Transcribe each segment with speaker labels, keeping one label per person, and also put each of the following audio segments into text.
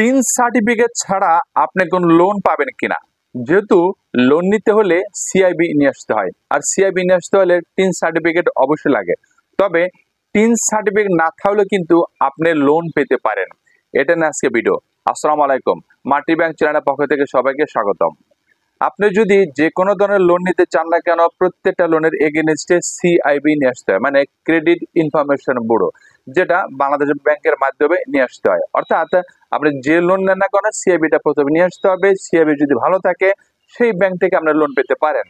Speaker 1: Tin certificate ছাড়া আপনি কোন লোন পাবেন কিনা। যেহেতু লোন নিতে হলে সিআইবি নিয়ে আসতে হয়, আর সিআইবি নিয়ে আসতে হলে টিন সার্টিফিকেট অবশ্যই লাগে। তবে টিন সার্টিফিকেট না থাকলে কিন্তু আপনি লোন পেতে পারেন। এটা নিয়ে আজকে ভিডিও। আসসালামু আলাইকুম, মাটি ব্যাংক চ্যানেলের পক্ষ থেকে সবাইকে স্বাগতম। আপনি যদি যে কোনো ধরনের লোন নিতে চান না কেন, প্রত্যেকটা লোনের এগেইনস্টে সিআইবি নিয়ে আসতে হয়, মানে ক্রেডিট ইনফরমেশন ব্যুরো, যেটা বাংলাদেশ ব্যাংকের মাধ্যমে নিয়ে আসতে হয়। অর্থাৎ আপনি যে লোন নেন না কেন, সিআইবিটা প্রথমে নিয়ে আসতে হবে। সিআইবি যদি ভালো থাকে, সেই ব্যাংক থেকে আপনি লোন পেতে পারেন।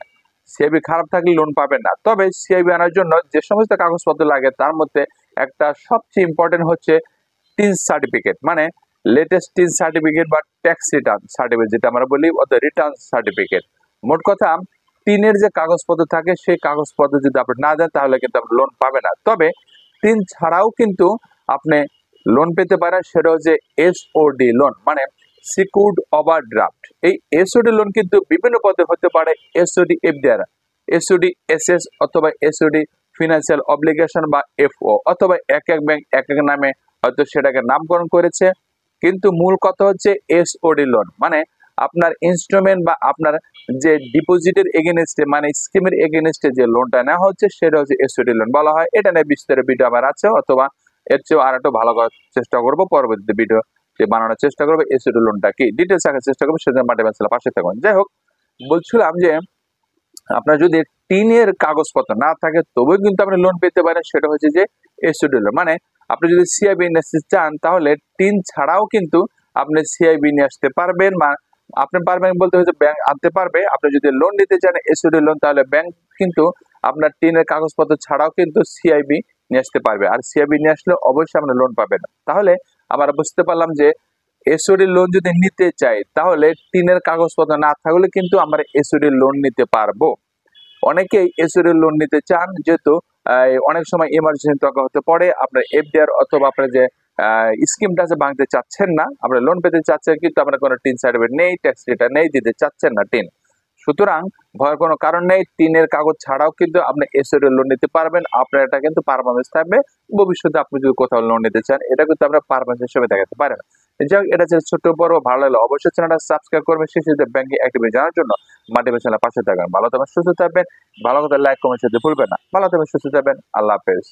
Speaker 1: সিআইবি খারাপ থাকলে লোন পাবেন না। তবে সিআইবি আনার জন্য যে সমস্ত কাগজপত্র লাগে, তার মধ্যে একটা সবচেয়ে ইম্পর্টেন্ট হচ্ছে টিন সার্টিফিকেট, মানে লেটেস্ট টিন সার্টিফিকেট বা ট্যাক্স রিটার্ন সার্টিফিকেট, যেটা আমরা বলি রিটার্ন সার্টিফিকেট। মোট কথা, টিনের যে কাগজপত্র থাকে, সেই কাগজপত্র যদি আপনি না দেন, তাহলে কিন্তু আপনি লোন পাবেন না। তবে টিন ছাড়াও কিন্তু আপনি লোন পেতে পারেন, সেটা হচ্ছে এসওডি লোন, মানে সিকিউরড ওভারড্রাফট। এই এসওডি লোন কিন্তু বিভিন্ন পদে হতে পারে। এসওডি এফডিআর, এসওডি এসএস, অথবা এসওডি ফিনান্সিয়াল অব্লিগেশন বা এফও, অথবা এক এক ব্যাংক এক এক নামে হয়তো সেটাকে নামকরণ করেছে। কিন্তু মূল কথা হচ্ছে এসওডি লোন, মানে আপনার ইনস্ট্রুমেন্ট বা আপনার যে ডিপোজিটের এগেনস্টে, মানে স্কিমের এগেনস্টে যে লোনটা নেওয়া হচ্ছে, সেটা হচ্ছে এসওডি লোন বলা হয়। এটা নিয়ে বিস্তারিত ভিডিও আমার আছে, অথবা এর চেয়েও আর একটু ভালো করার চেষ্টা করবো। পরবর্তীতে ভিডিও বানানোর চেষ্টা করবো এসওডি লোনটা কি, ডিটেলস রাখার চেষ্টা করবো। সেজন্য মাটি ব্যাংক পাশে থাকুন। যাই হোক, বলছিলাম যে আপনার যদি টিনের কাগজপত্র না থাকে, তবেও কিন্তু আপনি লোন পেতে পারেন। সেটা হচ্ছে যে এসওডি লোন, মানে আপনি যদি সিআইবি নিয়ে আসতে চান, তাহলে টিন ছাড়াও কিন্তু আপনি সিআইবি নিয়ে আসতে পারবেন। বা আপনি পারবেন বলতে হচ্ছে ব্যাংক আনতে পারবে। আপনি যদি লোন নিতে চান এসওডি লোন, তাহলে ব্যাংক কিন্তু আপনার টিনের কাগজপত্র ছাড়াও কিন্তু সিআইবি নিয়ে আসতে পারবে। আর সিআইবি নিয়ে আসলে অবশ্যই আপনি লোন পাবেন। তাহলে আমরা বুঝতে পারলাম যে এসওডি লোন যদি নিতে চাই, তাহলে টিনের কাগজপত্র না থাকলে কিন্তু আমরা এসওডি লোন নিতে পারবো। অনেকেই এসওডি লোন নিতে চান, যেহেতু অনেক সময় ইমার্জেন্সি দরকার হতে পারে। আপনার এফডিআর অথবা আপনার যে স্কিমটা আছে ভাঙতে চাচ্ছেন না, আপনার লোন পেতে চাচ্ছেন, কিন্তু আপনার কোনো টিন সার্টিফিকেট নেই, ট্যাক্স রিটার্ন নেই, দিতে চাচ্ছেন না টিন। সুতরাং ভয়ের কোনো কারণ নেই। টিনের কাগজ ছাড়াও কিন্তু আপনি এসওডি লোন নিতে পারবেন। আপনার এটা কিন্তু পারফরমেন্স থাকবে। ভবিষ্যতে আপনি যদি কোথাও লোন নিতে চান, এটা কিন্তু আপনার পারফরমেন্স হিসেবে দেখাতে পারেন। যাই হোক, এটা হচ্ছে ছোট্ট পর্ব। ভালো লাগলে অবশ্যই চ্যানেলটা সাবস্ক্রাইব করবেন। শেষে ব্যাংকিং অ্যাক্টিভিটি জানার জন্য মাটি ব্যাংক চ্যানেলের পাশে থাকবেন। ভালো থাকবেন, সুস্থ থাকবেন। ভালো কথা লাইক কমেন্ট করতে ভুলবেন না। ভালো থাকবেন, সুস্থ থাকবেন। আল্লাহ হাফেজ।